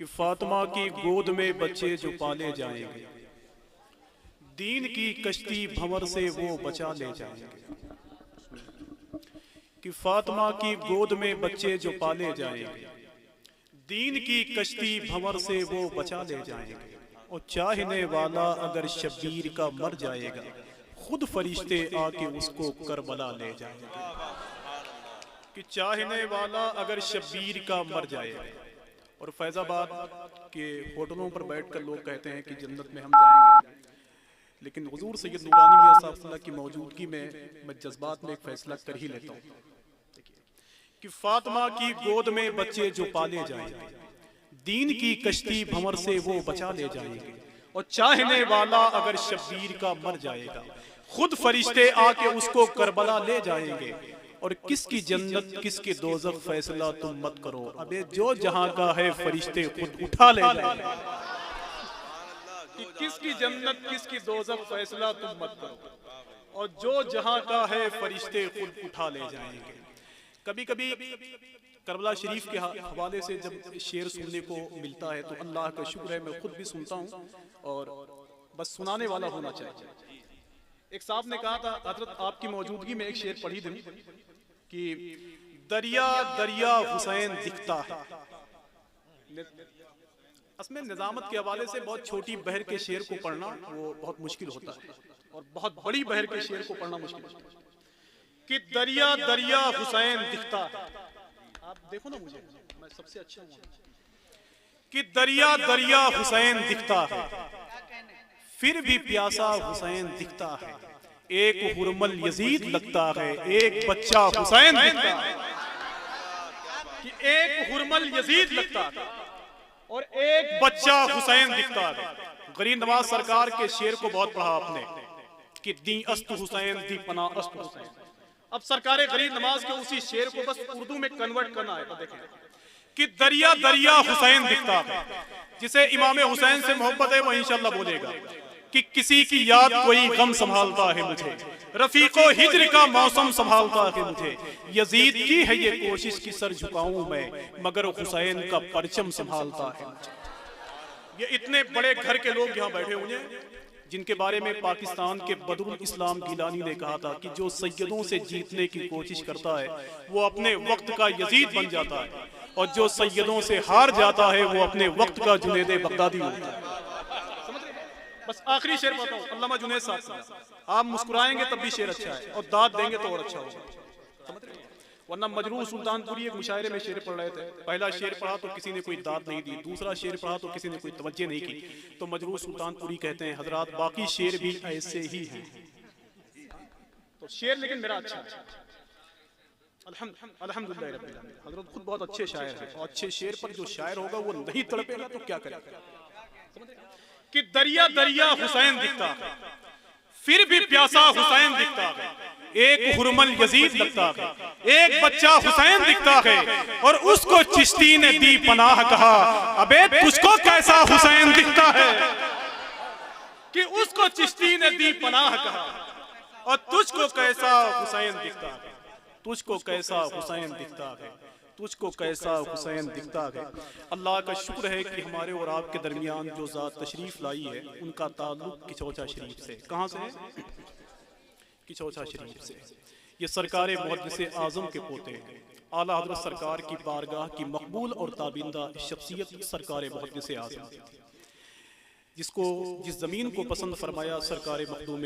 कि फातिमा की गोद में बच्चे जो पाले जाएंगे, दीन की कश्ती भंवर से वो बचा ले जाएंगे। कि फातिमा की गोद में बच्चे जो पाले जाएंगे, दीन की कश्ती भंवर से वो बचा ले जाएंगे। और चाहने वाला अगर शब्बीर का मर जाएगा, खुद फरिश्ते आके उसको करबला ले जाएंगे। कि चाहने वाला अगर शब्बीर का मर जाएगा। और फैजाबाद के होटलों पर बैठकर लोग कहते हैं कि जन्नत में हम जाएंगे, लेकिन हुजूर सैयद नूरानी मियां साहब सल्लल्लाहु की मौजूदगी में मैं जज्बात में एक फैसला कर ही लेता हूँ कि फातिमा की गोद में बच्चे जो पाले जाएंगे, दीन की कश्ती भंवर से वो बचा ले जाएंगे। और चाहने वाला अगर शब्बीर का मर जाएगा, खुद फरिश्ते आके उसको करबला ले जाएंगे। और किसकी जन्नत किसकी दोज़ख फैसला तुम मत करो, अबे जो जहां का है फरिश्ते खुद उठा ले जाएंगे। कि किसकी जन्नत किसकी दोज़ख फैसला तुम मत करो, और जो जहां का है फरिश्ते खुद उठा ले जाएंगे। कभी कभी करबला शरीफ के हवाले से जब शेर सुनने को मिलता है तो अल्लाह का शुक्र है मैं खुद भी सुनता हूँ, और बस सुनाने वाला होना चाहिए। एक साहब ने कहा था, हजरत आपकी मौजूदगी में एक शेर पढ़ी थी कि दरिया दरिया हुसैन दिखता है। असमें निजामत के हवाले से बहुत छोटी बहर के शेर को पढ़ना वो बहुत मुश्किल होता है, और बहुत बड़ी बहर के शेर को पढ़ना मुश्किल होता है। कि दरिया दरिया हुसैन दिखता है। आप देखो ना मुझे, मैं सबसे अच्छा हूं। कि दरिया दरिया हुसैन दिखता है, फिर भी प्यासा हुसैन दिखता है। एक हुरमल यजीद लगता है, एक बच्चा हुसैन दिखता है। कि एक हुरमल यजीद लगता है और एक बच्चा हुसैन दिखता है। गरीब नवाज सरकार के शेर को बहुत पढ़ा आपने कि दी अस्त हुसैन दी पना अस्त हुसैन। अब सरकार गरीब नवाज के उसी शेर को बस उर्दू में कन्वर्ट करना है। तो देखें कि दरिया दरिया हुसैन दिखता है। जिसे इमाम हुसैन से मोहब्बत है वो इंशाल्लाह बोलेगा कि किसी की याद कोई गम संभालता है मुझे, रफीको हिज्र का मौसम संभालता है मुझे। यजीद की है ये कोशिश की सर झुकाऊं मैं, मगर हुसैन का परचम संभालता है मुझे। ये इतने बड़े घर के लोग यहाँ बैठे हुए हैं जिनके बारे में पाकिस्तान के बदरुल इस्लाम गिलानी ने कहा था कि जो सैयदों से जीतने की कोशिश करता है वो अपने वक्त का यजीद बन जाता है, और जो सैयदों से हार जाता है वो अपने वक्त का जुनैद बगदादी होता है। बस आखिरी शेर बताता हूँ, अल्लामा जुनैद साहब, आप मुस्कुराएंगे तब भी शेर अच्छा है, और दाद देंगे तो और अच्छा होगा। वरना मजरूह सुल्तानपुरी एक मुशायरे में शेर पढ़ रहे थे, पहला शेर पढ़ा तो किसी ने कोई दाद नहीं दी, दूसरा शेर पढ़ा तो किसी ने कोई तवज्जो नहीं की। तो मजरूह सुल्तानपुरी कहते हैं हजरात बाकी शेर भी ऐसे ही हैं। तो शेर लेकिन मेरा अच्छा है, अल्हम्दुलिल्लाह रब्बिल आलमीन। हजरत खुद बहुत अच्छे शायर हैं, और अच्छे शेर पर जो शायर होगा वो नहीं तड़पेगा तो क्या करेगा। कि दरिया दरिया हुसैन दिखता है, फिर भी प्यासा हुसैन दिखता है। एक हुरमल यजीद लगता है, एक बच्चा हुसैन दिखता है, और उसको चिश्ती ने दी पनाह कहा, अबे तुझको कैसा हुसैन दिखता है। कि उसको चिश्ती ने दी पनाह कहा, और तुझको कैसा हुसैन दिखता है, तुझको कैसा हुसैन दिखता है, तुझको कैसा हुसैन दिखता है। अल्लाह का शुक्र है कि हमारे और आपके दरमियान जो ज़ात तशरीफ लाई है उनका ताल्लुक किचौचा शरीफ से। कहाँ से है? किचौचा शरीफ से। ये सरकार मुहद्दिस आज़म के पोते हैं। आला हज़रत सरकार की बारगाह की मकबूल और ताबिंदा शख्सियत सरकार मुहद्दिस आज़म, जिसको जिस ज़मीन को पसंद फरमाया सरकार मखदूम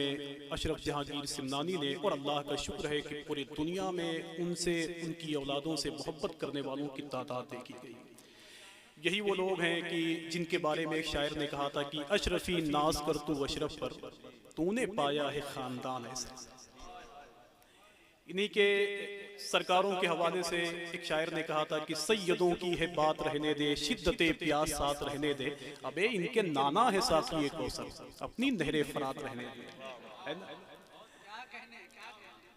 अशरफ जहांगीर सिमनानी ने। और अल्लाह का शुक्र है कि पूरी दुनिया में उनसे उनकी औलादों से मोहब्बत करने वालों की तादाद देखी गई। यही वो लोग हैं कि जिनके बारे में एक शायर ने कहा था कि अशरफी नाज कर तू अशरफ पर, तूने पाया है खानदान ऐसा। इन्हीं के सरकारों के हवाले से एक शायर ने कहा था कि सैयदों की है बात रहने दे, शिद्दते प्यास साथ रहने दे, अबे इनके नाना है साथी कौसर, अपनी नहरे फरात रहने दे।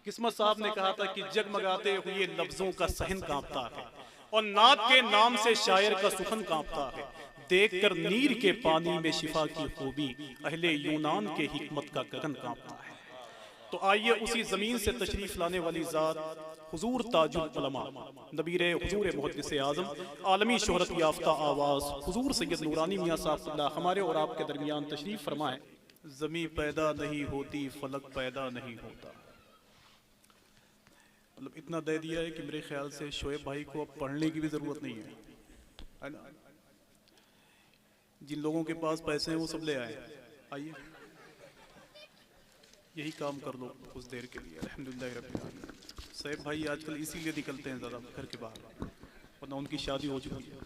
किस्मत साहब ने कहा था कि जगमगाते हुए लफ्जों का सहन कांपता है, और नात के नाम से शायर का सुखन कांपता है। देखकर नीर के पानी में शिफा की खूबी, अहले यूनान के हिकमत का गगन कांपता है। तो तो आइए उसी जमीन से तशरीफ लाने वाली जात हुजूर ताजुल उलमा नबीर हुजूर मुहद्दिस आज़म आलमी शोहरत याफ्ता आवाज़ हुजूर सैयद नूरानी मियाँ साहब हमारे और आपके दरमियान तशरीफ फरमाएं। ज़मीं पैदा नहीं होती फलक पैदा नहीं होता। मतलब इतना दे दिया है कि मेरे ख्याल से शोएब भाई को अब पढ़ने की भी ज़रूरत नहीं है ना। जिन लोगों के पास पैसे हैं वो सब ले आए, आइए यही काम कर लो कुछ देर के लिए। अल्हम्दुलिल्लाह रब्बिल आलमीन। शोएब भाई आजकल इसीलिए निकलते हैं ज़्यादा घर के बाहर, वरना उनकी शादी हो चुकी है।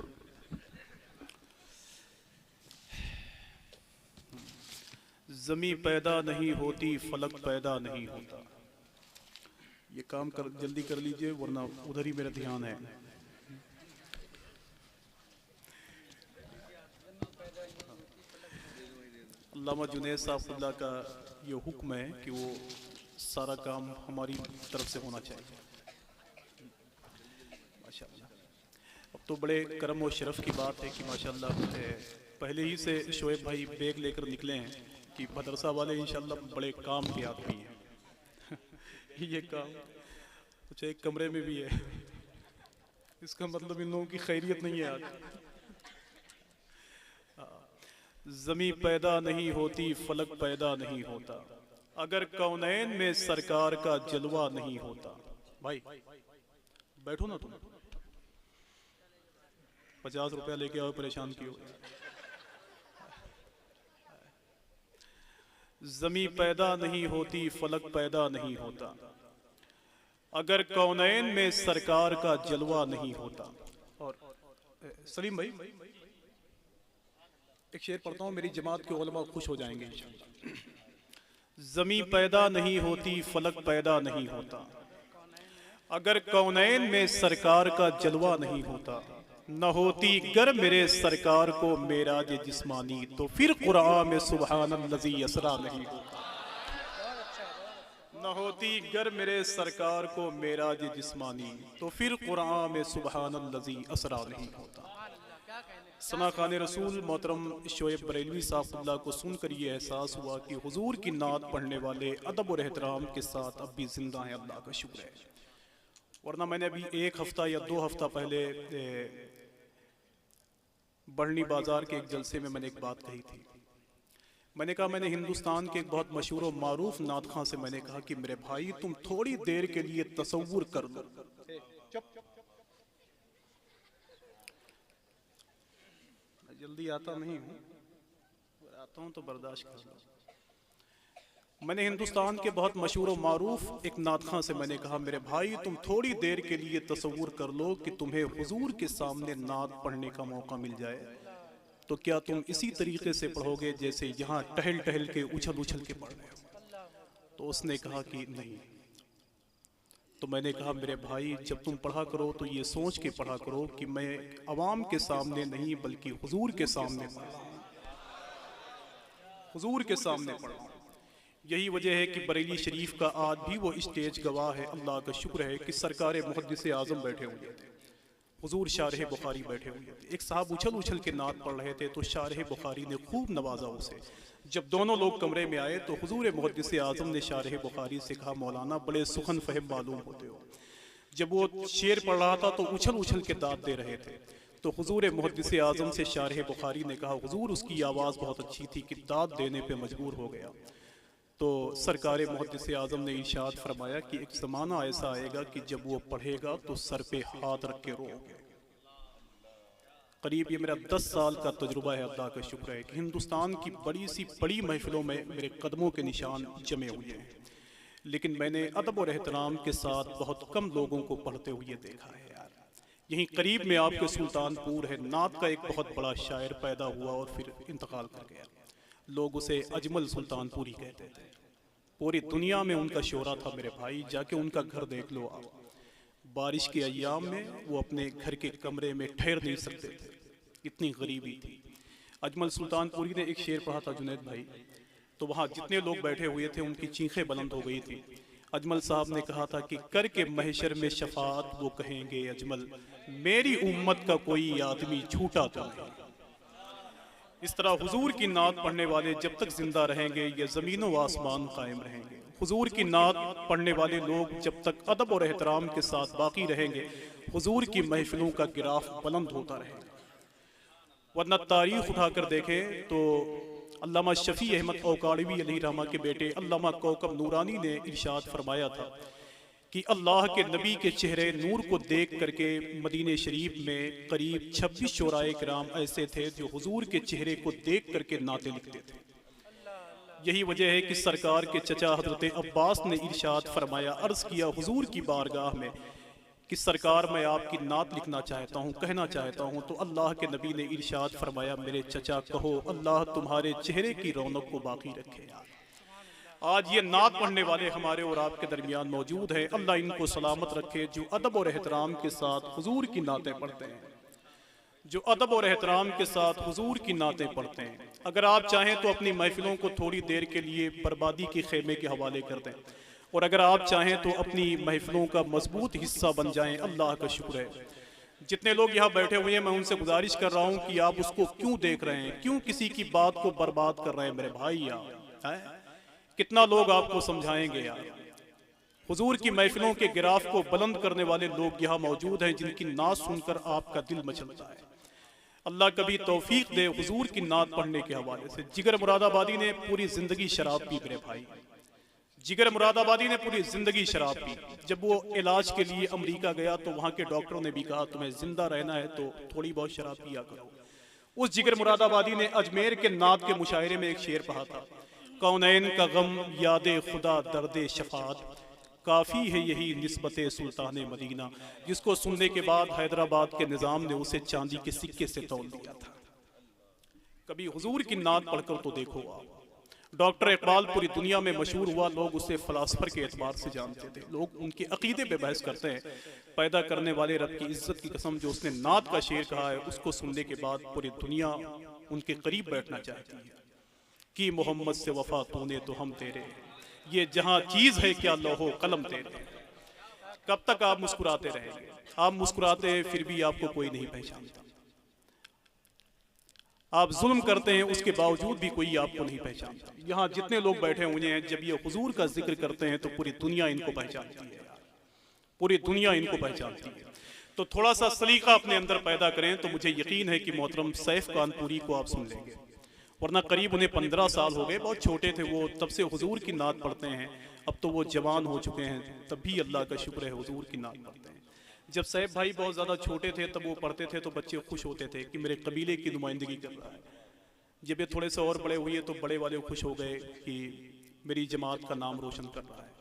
ज़मीं पैदा नहीं होती फलक पैदा नहीं होता। ये काम कर जल्दी कर लीजिए वरना उधर ही मेरा ध्यान है। अल्लामा जुनैद साहब का ये हुक्म है कि वो सारा काम हमारी तरफ से होना चाहिए। माशाअल्लाह, अब तो बड़े करम और शरफ की बात है कि माशाअल्लाह पहले ही से शोएब भाई बैग लेकर निकले हैं कि मदरसा वाले इंशाअल्लाह बड़े काम के आदमी हैं। ये काम कुछ एक कमरे में भी है, इसका मतलब इन लोगों की खैरियत नहीं है आज। ज़मीं पैदा नहीं होती फलक पैदा नहीं होता, अगर कौनैन में सरकार का जलवा नहीं होता। भाई बैठो ना, तुम 50 रुपया लेके आओ, परेशान क्यों। ज़मीं पैदा नहीं होती फलक पैदा नहीं होता, अगर कौनैन में सरकार का जलवा नहीं होता। और सलीम भाई एक शेर पढ़ता हूँ, मेरी जमात के उलमा खुश हो जाएंगे इंशाअल्लाह। ज़मीं पैदा नहीं होती फलक पैदा नहीं होता, अगर कौनैन में सरकार का जलवा नहीं होता। न होती गर मेरे सरकार को मेराज जिस्मानी, तो फिर कुरान में सुबहानल्लज़ी असरा नहीं होता। न होती गर मेरे सरकार को मेराज जिस्मानी, तो फिर कुरान में सुबहानल्लज़ी असरा नहीं होता। सना खान रसूल मोहतरम शोएब बरेलवी साहब को सुनकर ये एहसास हुआ कि हुजूर की नात पढ़ने वाले अदब और एहतराम के साथ अब भी जिंदा हैं, अल्लाह का शुक्र है। वरना मैंने अभी 1 हफ्ता या 2 हफ्ता पहले बढ़नी बाजार के एक जलसे में मैंने एक बात कही थी। मैंने कहा, मैंने हिंदुस्तान के एक बहुत मशहूर और मारूफ नात खां से मैंने कहा कि मेरे भाई तुम थोड़ी देर के लिए तसव्वुर कर लो। जल्दी आता नहीं हूँ, आता हूँ तो बर्दाश्त कर लो। मैंने हिंदुस्तान के बहुत मशहूर और मारूफ एक नात खां से मैंने कहा, मेरे भाई तुम थोड़ी देर के लिए तसव्वुर कर लो कि तुम्हें हुजूर के सामने नात पढ़ने का मौका मिल जाए, तो क्या तुम इसी तरीके से पढ़ोगे जैसे यहाँ टहल टहल के उछल उछल के पढ़ रहे हो। तो उसने कहा कि नहीं। तो मैंने कहा, मेरे भाई जब तुम पढ़ा करो तो ये सोच के पढ़ा करो कि मैं अवाम के सामने नहीं बल्कि हुजूर के सामने पढ़ रहा हूँ, हुजूर के सामने पढ़ रहा हूँ। यही वजह है कि बरेली शरीफ का आज भी वो स्टेज गवाह है। अल्लाह का शुक्र है कि सरकार मुहद्दिस आज़म बैठे हुए थे, हुजूर शारह बुखारी बैठे हुए थे। एक साहब उछल उछल के नात पढ़ रहे थे तो शारह बुखारी ने खूब नवाजा उसे। जब दोनों लोग कमरे में आए तो हुजूर मुहद्दिस आज़म ने शारह बुखारी से कहा, मौलाना बड़े सुखन फहम मालूम होते हो। जब वो शेर पढ़ रहा था तो उछल उछल के दाद दे रहे थे। तो हुजूर मुहद्दिस आज़म से शारह बुखारी ने कहा, हुजूर उसकी आवाज़ बहुत अच्छी थी कि दाद देने पे मजबूर हो गया। तो सरकार मुहद्दिस आज़म ने इरशाद फरमाया कि एक ज़माना ऐसा आएगा कि जब वो पढ़ेगा तो सर पे हाथ रख के रोओगे। करीब ये मेरा 10 साल का तजुर्बा है। अल्लाह का शुक्र है कि हिंदुस्तान की बड़ी सी बड़ी महफिलों में मेरे कदमों के निशान जमे हुए हैं, लेकिन मैंने अदब और एहतराम के साथ बहुत कम लोगों को पढ़ते हुए देखा है। यार यहीं करीब में आपके सुल्तानपुर है, नात का एक बहुत बड़ा शायर पैदा हुआ और फिर इंतकाल कर गया। लोग उसे अजमल सुल्तानपुरी कहते थे। पूरी दुनिया में उनका शोहरा था। मेरे भाई जाके उनका घर देख लो आप। बारिश के अय्याम में वो अपने घर के कमरे में ठहर नहीं सकते थे, इतनी गरीबी थी। अजमल सुल्तानपुरी ने एक शेर पढ़ा था जुनैद भाई, तो वहाँ जितने लोग बैठे हुए थे उनकी चीखें बुलंद हो गई थी। अजमल साहब ने कहा था कि करके महशर में शफाअत वो कहेंगे, अजमल मेरी उम्मत का कोई आदमी छूटा तो नहीं। इस तरह हुजूर की नात पढ़ने वाले जब तक जिंदा रहेंगे ये ज़मीन व आसमान कायम रहेंगे। हुजूर की नात पढ़ने वाले लोग जब तक अदब और एहतराम के साथ बाकी रहेंगे हुजूर की महफिलों का गिराफ बुलंद होता रहेगा। वरना तारीख उठाकर देखें तो अल्लामा शफी अहमद औकाड़वी अलैहि रहमा के बेटे अल्लामा कौकब नूरानी ने इरशाद फरमाया था कि अल्लाह के नबी के चेहरे नूर को देख करके मदीने शरीफ में करीब 26 शोराए किराम ऐसे थे जो हुजूर के चेहरे को देख करके नाते लिखते थे। यही वजह है कि सरकार के चचा हजरत अब्बास ने इरशाद फरमाया, अर्ज किया हुजूर की बारगाह में कि सरकार मैं आपकी नात लिखना चाहता हूँ, कहना चाहता हूँ। तो अल्लाह के नबी ने इरशाद फरमाया, मेरे चचा कहो अल्लाह तुम्हारे चेहरे की रौनक को बाकी रखे। आज ये नात पढ़ने वाले हमारे और आपके दरमियान मौजूद हैं, अल्लाह इनको सलामत रखे, जो अदब और एहतराम के साथ हुजूर की नातें पढ़ते हैं, जो अदब और एहतराम के साथ हुजूर की नातें पढ़ते हैं। अगर आप चाहें तो अपनी महफिलों को थोड़ी देर के लिए बर्बादी के खेमे के हवाले कर दें, और अगर आप चाहें तो अपनी महफिलों का मजबूत हिस्सा बन जाएं। अल्लाह का शुक्र है जितने लोग यहाँ बैठे हुए हैं, मैं उनसे गुजारिश कर रहा हूँ कि आप उसको क्यों देख रहे हैं, क्यों किसी की बात को बर्बाद कर रहे हैं। मेरे भाई यार कितना लोग आपको समझाएंगे यार। हुजूर की महफिलों के गिराफ को बुलंद करने वाले लोग यहाँ मौजूद हैं जिनकी नात सुनकर आपका दिल मचलता है। अल्लाह कभी तौफीक दे हुजूर की नात पढ़ने के हवाले से। जिगर मुरादाबादी ने पूरी जिंदगी शराब पी, मेरे भाई, जिगर मुरादाबादी ने पूरी जिंदगी शराब पी। जब वो इलाज के लिए अमेरिका गया तो वहाँ के डॉक्टरों ने भी कहा तुम्हें जिंदा रहना है तो थोड़ी बहुत शराब पिया करो। उस जिगर मुरादाबादी ने अजमेर के नात के मुशायरे में एक शेर पढ़ा था, कौनैन का गम यादे खुदा दर्दे शफात, काफ़ी है यही निस्बते सुल्तान मदीना, जिसको सुनने के बाद हैदराबाद के निज़ाम ने उसे चांदी के सिक्के से तौल दिया था। कभी हुजूर की नात पढ़कर तो देखो आप। डॉक्टर इकबाल पूरी दुनिया में मशहूर हुआ, लोग उसे फ़िलासफ़र के एतबार से जानते थे, लोग उनके अकीदे पे बहस करते हैं। पैदा करने वाले रब की इज्जत की कसम, जो उसने नात का शेर कहा है उसको सुनने के बाद पूरी दुनिया उनके करीब बैठना चाहती है कि मोहम्मद से वफा तूने तो हम तेरे, ये जहां चीज है क्या लौहो कलम तेरे। कब तक आप मुस्कुराते रहेंगे? आप मुस्कुराते हैं फिर भी आपको कोई नहीं पहचानता। आप जुल्म करते हैं उसके बावजूद भी कोई आपको नहीं पहचानता। यहाँ जितने लोग बैठे हुए हैं, जब ये हुजूर का जिक्र करते हैं तो पूरी दुनिया इनको पहचानती है, पूरी दुनिया इनको पहचानती है। तो थोड़ा सा सलीका अपने अंदर पैदा करें तो मुझे यकीन है कि मोहतरम सैफ कानपुरी को आप सुन लेंगे। वरना करीब उन्हें 15 साल हो गए, बहुत छोटे थे वो, तब से हुजूर की नात पढ़ते हैं। अब तो वो जवान हो चुके हैं, तब भी अल्लाह का शुक्र है हुजूर की नात पढ़ते हैं। जब सैफ भाई बहुत ज़्यादा छोटे थे तब वो पढ़ते थे तो बच्चे खुश होते थे कि मेरे कबीले की नुमाइंदगी कर रहा है। जब ये थोड़े से और बड़े हुए तो बड़े वाले खुश हो गए कि मेरी जमात का नाम रोशन कर रहा है।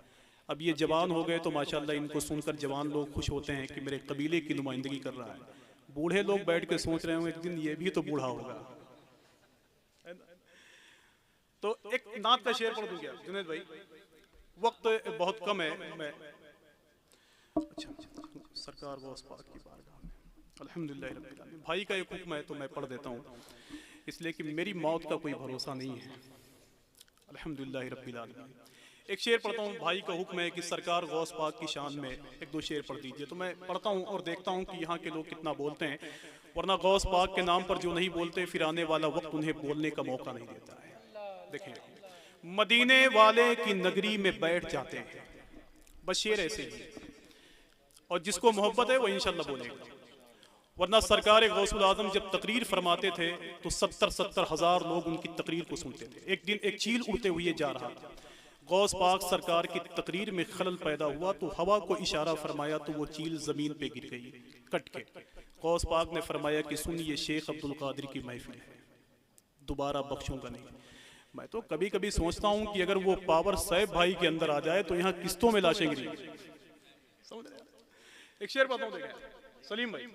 अब ये जवान हो गए तो माशाल्लाह इनको सुनकर जवान लोग खुश होते हैं कि मेरे कबीले की नुमाइंदगी कर रहा है। बूढ़े लोग बैठ के सोच रहे होंगे एक दिन ये भी तो बूढ़ा होगा। तो एक नात का शेर पढ़ दूं क्या जुनैद भाई? वक्त बहुत कम है। मैं अच्छा सरकार वो उस पाक की बारगाह में अल्हम्दुलिल्लाह रब्बिल आलमीन। भाई का एक हुक्म है तो मैं पढ़ देता हूँ, इसलिए कि मेरी मौत का कोई भरोसा नहीं है। अल्हम्दुलिल्लाह रब्बिल आलमीन। एक शेर पढ़ता हूँ, भाई का हुक्म है कि सरकार गौस पाक की शान में एक दो शेर पढ़ दीजिए। तो मैं पढ़ता हूँ और देखता हूँ कि यहाँ के लोग कितना बोलते हैं, वरना गौस पाक के नाम पर जो नहीं बोलते फिर आने वाला वक्त उन्हें बोलने का मौका नहीं देता है। देखिए, मदीने वाले की नगरी में बैठ जाते हैं, बस शेर ऐसे ही, और जिसको मोहब्बत है वो इंशाल्लाह बोलेगा। वरना सरकार गौसुल आजम जब तकरीर फरमाते थे तो 70-70 हज़ार लोग उनकी तकरीर को सुनते थे। एक दिन एक चील उड़ते हुए जा रहा था, गौस पाक सरकार की तकरीर में खलल पैदा हुआ तो हवा को इशारा फरमाया तो वो चील जमीन पे गिर गई कट के। गौस पाक ने फरमाया कि सुन, ये शेख अब्दुल कादिर की महफिल है, दोबारा बख्शूंगा नहीं। मैं तो कभी कभी सोचता हूँ कि अगर वो पावर सैफ भाई के अंदर आ जाए तो यहाँ किस्तों में लाशें गिरी। एक शेर बताऊं देखिए सलीम भाई,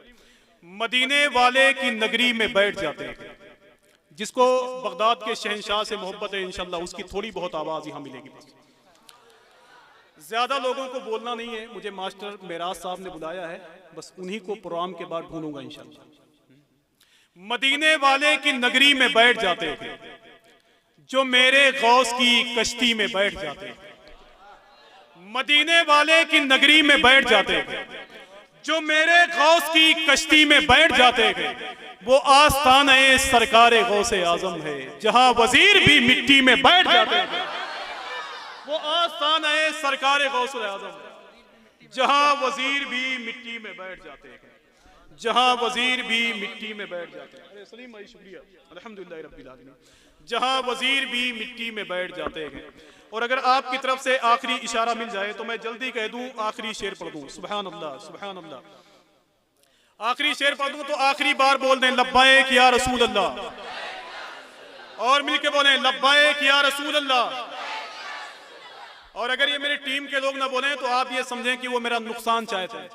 मदीने वाले की नगरी में बैठ जाते हैं, जिसको बगदाद के शहंशाह से मोहब्बत है इंशाल्लाह उसकी थोड़ी बहुत आवाज यहाँ मिलेगी। ज्यादा लोगों को बोलना नहीं है, मुझे मास्टर मेराज साहब ने बुलाया है, बस उन्हीं को प्रोग्राम के बाद ढूंढूंगा इंशाल्लाह। मदीने वाले की नगरी में बैठ जाते हैं जो मेरे गौस की कश्ती में बैठ जाते हैं। मदीने वाले की नगरी में बैठ जाते हैं जो मेरे गौस की कश्ती में बैठ जाते हैं। वो आस्थाने सरकारे गौसे आजम है, जहां वजीर भी मिट्टी में बैठ जाते हैं। वो आस्थाने सरकारे गौसे आजम है, जहां वजीर भी मिट्टी में बैठ जाते हैं, जहां वजीर भी मिट्टी में बैठ जाते हैं। अरे सलीम भाई शुक्रिया, अल्हम्दुलिल्लाह रब्बिल आलमीन। जहां वजीर भी मिट्टी में बैठ जाते हैं। और अगर आपकी तरफ से आखिरी इशारा मिल जाए तो मैं जल्दी कह दूं, आखिरी शेर पढ़ दूं। सुभान अल्लाह, सुभान अल्लाह। आखिरी शेर पढ़ दूं तो आखिरी बार बोल दें लब्बैक या रसूल अल्लाह, और मिलके बोलें लब्बैक या रसूल अल्लाह। और अगर ये मेरी टीम के लोग ना बोलें तो आप ये समझें कि वो मेरा नुकसान चाहते हैं।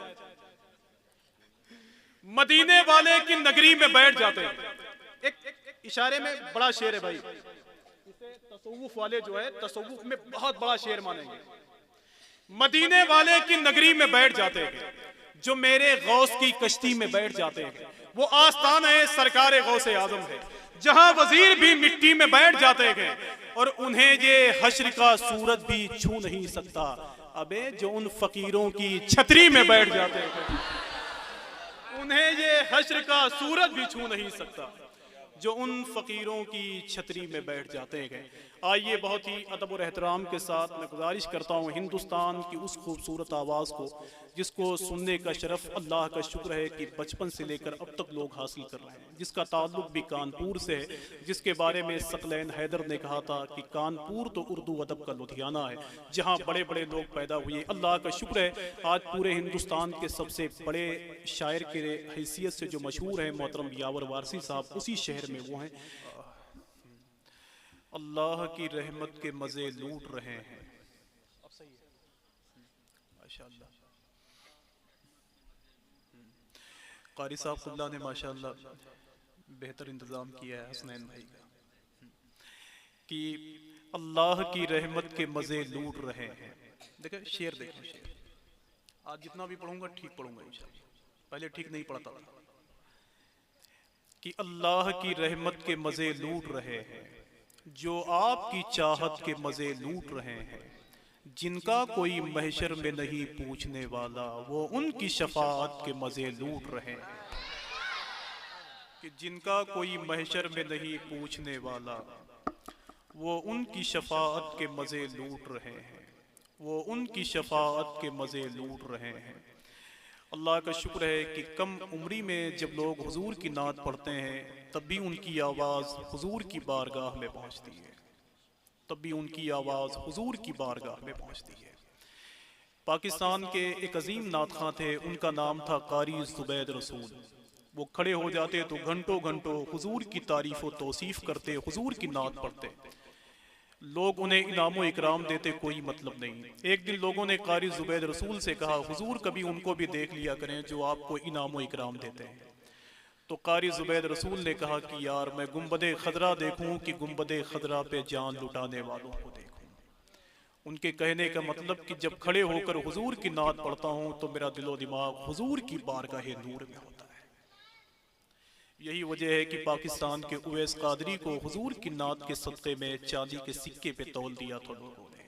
मदीने वाले की नगरी में बैठ जाते हैं। एक इशारे में बड़ा शेर है भाई, इसे तसव्वुफ वाले जो है तसव्वुफ में बहुत बड़ा शेर मानेंगे। मदीने वाले की नगरी में बैठ जाते हैं, जो मेरे गौस की कश्ती में बैठ जाते हैं। वो आस्थान है सरकारे गौसे आजम है, जहां वजीर भी मिट्टी में बैठ जाते हैं, और उन्हें ये हश्र का सूरज भी छू नहीं सकता। अबे जो उन फकीरों की छतरी में बैठ जाते हैं, उन्हें ये हश्र का सूरज भी छू नहीं सकता, जो उन फकीरों की छतरी में बैठ जाते हैं। आइए बहुत ही अदब और एहतराम के साथ मैं गुजारिश करता हूँ हिंदुस्तान की उस खूबसूरत आवाज़ को, जिसको सुनने का शरफ अल्लाह का शुक्र है कि बचपन से लेकर अब तक लोग हासिल कर रहे हैं, जिसका ताल्लुक भी कानपुर से है, जिसके बारे में सकलैन हैदर ने कहा था कि कानपुर तो उर्दू अदब का लुधियाना है, जहाँ बड़े बड़े लोग पैदा हुए। अल्लाह का शुक्र है आज पूरे हिंदुस्तान के सबसे बड़े शायर के हैसियत से जो मशहूर हैं मोहतरम यावर वारसी साहब, उसी शहर में वो हैं। अल्लाह की रहमत के मजे लूट रहे हैं। माशाअल्लाह कारी साहब खुल्ला ने माशाअल्लाह बेहतर इंतजाम किया है हसनैन भाई का, कि अल्लाह की रहमत के मजे लूट रहे हैं। देखो शेर देखो, शेर आज जितना भी पढ़ूंगा ठीक पढ़ूंगा इंशाअल्लाह, पहले ठीक नहीं पढ़ता था। कि अल्लाह की रहमत के मजे लूट रहे हैं, जो आपकी चाहत के मजे लूट रहे हैं, जिनका कोई महशर में नहीं पूछने वाला, वो उनकी शफाअत के मजे लूट रहे हैं। कि जिनका कोई महशर में नहीं पूछने वाला, वो उनकी शफाअत के मजे लूट रहे हैं, वो उनकी शफाअत के मजे लूट रहे हैं। अल्लाह का शुक्र है कि कम उम्री में जब लोग हुजूर की नात पढ़ते हैं, तब भी उनकी आवाज़ हुजूर की बारगाह में पहुंचती है, तब भी उनकी आवाज़ हुजूर की बारगाह में पहुंचती है। पाकिस्तान के एक अजीम नात खां थे, उनका नाम था कारी जुबैद रसूल। वो खड़े हो जाते तो घंटों घंटों हुजूर की तारीफ व तौसीफ करते, हुजूर की नात पढ़ते। लोग उन्हें इनाम इकराम देते, कोई मतलब नहीं। एक दिन लोगों ने कारी जुबैद रसूल से कहा, हुजूर कभी उनको भी देख लिया करें जो आपको इनाम इकराम देते हैं। तो कारी जुबैद रसूल ने कहा कि यार मैं गुंबदे खदरा देखूं कि गुंबदे खदरा पे जान लुटाने वालों को देखूं। उनके कहने का मतलब कि जब खड़े होकर हुजूर की नात पढ़ता हूं तो मेरा दिलो दिमाग हुजूर की बारगाह नूर में होता है। यही वजह है कि पाकिस्तान के उवैस कादरी को हुजूर की नात के सदक़े में चांदी के सिक्के पे तौल दिया था लोगों ने।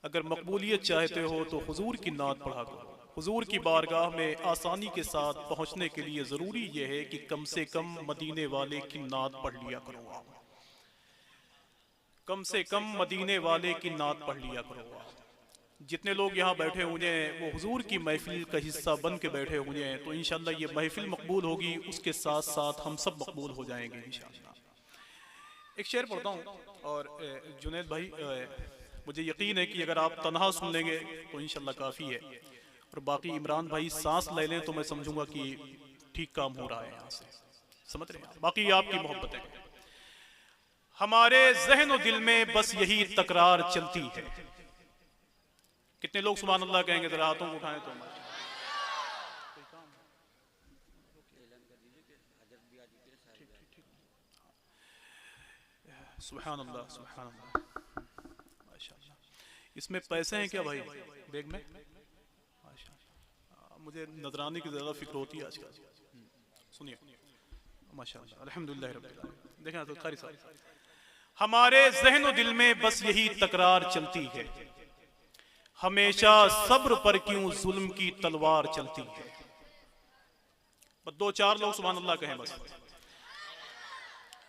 अगर मकबूलियत चाहते हो तो हुजूर की नात पढ़ा करो। हुजूर की बारगाह में आसानी के साथ पहुंचने के लिए ज़रूरी यह है कि कम से कम मदीने वाले की नात पढ़ लिया करो आप, कम से कम मदीने वाले की नात पढ़ लिया करो आप। जितने लोग यहाँ बैठे हुए हैं वो हुजूर की महफिल का हिस्सा बन के बैठे हुए हैं, तो इंशाअल्लाह ये महफिल मकबूल होगी, उसके साथ साथ हम सब मकबूल हो जाएंगे इंशाअल्लाह। एक शेर पढ़ता हूँ, और जुनैद भाई मुझे यकीन है कि अगर आप तन्हा सुन लेंगे तो इंशाअल्लाह काफ़ी है, और बाकी इमरान भाई सांस ले लें तो मैं समझूंगा कि ठीक काम हो रहा है यहाँ से, समझ रहे हैं। बाकी आपकी मोहब्बत है। हमारे ज़हन और दिल में बस यही तकरार चलती है। कितने लोग सुभान अल्लाह कहेंगे, जरा हाथों को उठाएं तो। सुभान अल्लाह, सुभान अल्लाह, माशाअल्लाह। इसमें पैसे हैं क्या भाई बैग में? माशाअल्लाह, मुझे नजराने की ज़्यादा फिक्र होती है आजकल। सुनिए माशाअल्लाह, अल्हम्दुलिल्लाह रब्बिल आलमीन। देखें तो कारी साहब, हमारे ज़हन और दिल में बस यही तकरार चलती है, हमेशा सब्र पर क्यों जुल्म की तलवार चलती है। बस 2-4 लोग सुभान अल्लाह कहें बस।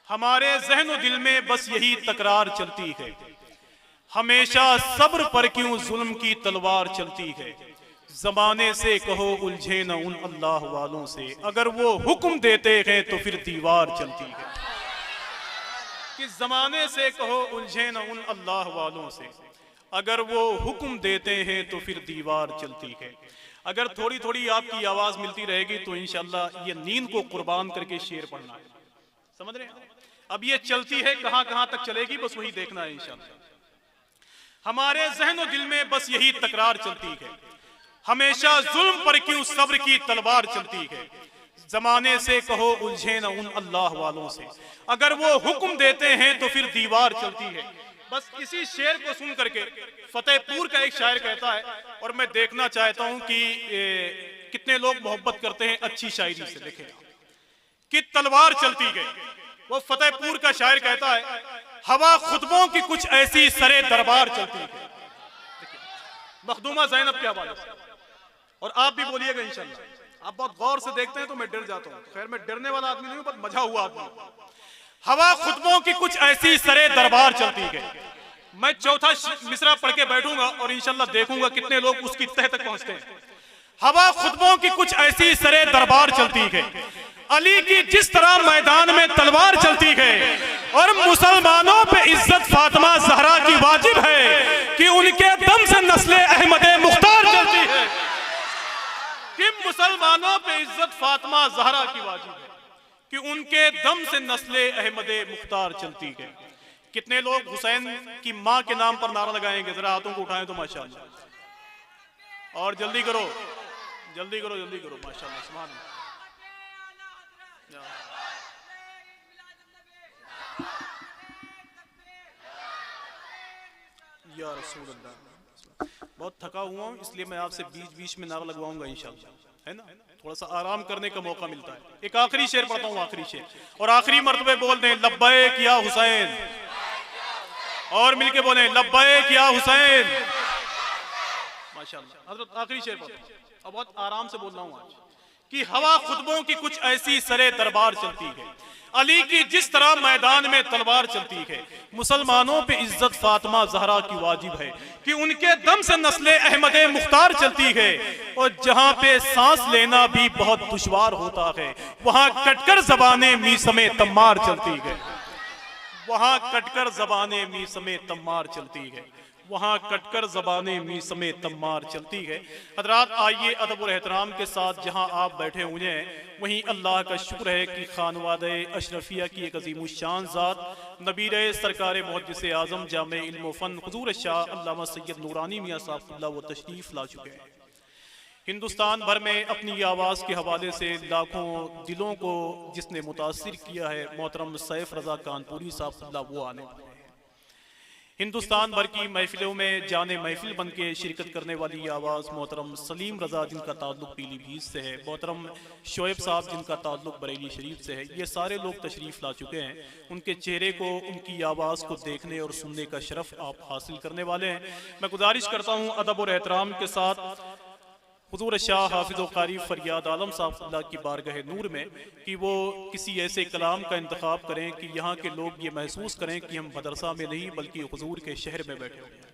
हमारे ज़हन दिल में बस यही तकरार चलती है, हमेशा सब्र पर क्यों जुल्म की तलवार चलती है। जमाने से कहो उलझे न उन अल्लाह वालों से, अगर वो हुक्म देते हैं तो फिर दीवार चलती है। कि जमाने से कहो उलझे न उन अल्लाह वालों से, अगर वो हुक्म देते हैं तो फिर दीवार चलती है। अगर थोड़ी थोड़ी आपकी आवाज मिलती रहेगी तो इंशाअल्लाह ये नींद को कुर्बान करके शेर पढ़ना है, समझ रहे हैं। अब ये चलती है कहां कहां तक चलेगी बस वही देखना है इंशाअल्लाह। हमारे ज़हन और दिल में बस यही तकरार चलती है, हमेशा जुल्म पर क्यों सब्र की तलवार चलती है। जमाने से कहो उलझे न उन अल्लाह वालों से, अगर वो हुक्म देते हैं तो फिर दीवार चलती है। बस इसी शेर को सुन करके फतेहपुर का एक शायर कहता है, और मैं देखना चाहता हूं कि कितने लोग मोहब्बत करते हैं अच्छी शायरी से। देखें कि तलवार चलती गई, वो फतेहपुर का शायर कहता है, हवा खुतबों की कुछ ऐसी सरे दरबार चलती है। मखदूमा ज़ैनब के हवाले से, और आप भी बोलिएगा इंशाअल्लाह। आप बहुत गौर से देखते हैं तो मैं डर जाता हूं, खैर मैं डरने वाला आदमी नहीं हूं, बहुत मजा हुआ आदमी। हवा खुतबों की कुछ ऐसी सरे दरबार चलती है। मैं चौथा मिसरा पढ़ के बैठूंगा और इंशाअल्लाह देखूंगा कितने लोग उसकी तह तक पहुंचते हैं। हवा खुतबों की कुछ ऐसी सरे दरबार चलती है, अली की जिस तरह मैदान में तलवार चलती है, और मुसलमानों पे इज्जत फातिमा ज़हरा की वाजिब है कि उनके दम से नस्ले अहमद मुख्तार चलती है। कि मुसलमानों पे इज्जत फातिमा ज़हरा की वाजिब है कि उनके दम से नस्ले अहमद मुख्तार चलती है। कितने लोग हुसैन की माँ के नाम पर नारा लगाएंगे, जरा हाथों को उठाएं तो माशाअल्लाह। और जल्दी करो जल्दी करो जल्दी करो, माशाअल्लाह सुभान अल्लाह। या रसूल अल्लाह। बहुत थका हुआ हूँ इसलिए मैं आपसे बीच बीच में नारा लगवाऊंगा इंशाअल्लाह, है ना, थोड़ा सा आराम करने का मौका मिलता है। एक आखिरी शेर पढ़ता हूँ, आखिरी शेर, और आखिरी मर्तबे बोल दें लब्बैक या हुसैन, और मिलके बोले लब्बैक या हुसैन, माशाअल्लाह। हजरत आखिरी शेर पढ़ता हूँ, अब बहुत आराम से बोल रहा हूँ आज। कि हवा खुतबों की कुछ ऐसी सरे दरबार चलती है, अली की जिस तरह मैदान में तलवार चलती है, मुसलमानों पे इज्जत फातिमा ज़हरा की वाजिब है कि उनके दम से नस्ले अहमद मुख्तार चलती है। और जहां पे सांस लेना भी बहुत दुश्वार होता है, वहां कटकर ज़बाने मीसमे तम्मार चलती है। वहां कटकर ज़बाने मीसमे तम्मार चलती है, वहां कटकर ज़बाने मीसमे तम्मार चलती है। हज़रात आइए अदब और एहतराम के साथ जहां आप बैठे हुए हैं वहीं अल्लाह का शुक्र है कि खानवादे अशरफिया की एक अजीम शान ज़ात नबीर सरकार मुहद्दिस आज़म जामे इल्म फ़न हुज़ूर शाह अल्लामा सैयद नूरानी मियां साहब वो तशरीफ़ ला चुके हैं। हिंदुस्तान भर में अपनी आवाज़ के हवाले से लाखों दिलों को जिसने मुतासिर किया है, मोहतरम सैफ रज़ा कानपुरी साहब वो आने वाले हैं। हिंदुस्तान भर की महफिलों में जाने महफिल बन के शिरकत करने वाली आवाज़ मोहतरम सलीम रज़ा जिनका ताल्लुक पीलीभीत से है, मोहतरम शोएब साहब जिनका ताल्लुक बरेली शरीफ से है, ये सारे लोग तशरीफ़ ला चुके हैं। उनके चेहरे को, उनकी आवाज़ को देखने और सुनने का शरफ़ आप हासिल करने वाले हैं। मैं गुजारिश करता हूँ अदब और एहतराम के साथ हुज़ूर शाह हाफिज़ व क़ारी फ़रियाद आलम साहब की बारगाह नूर में कि वो किसी ऐसे कलाम का इंतखाब करें कि यहाँ के लोग ये महसूस करें कि हम मदरसा में नहीं बल्कि हुज़ूर के शहर में बैठे हुए हैं।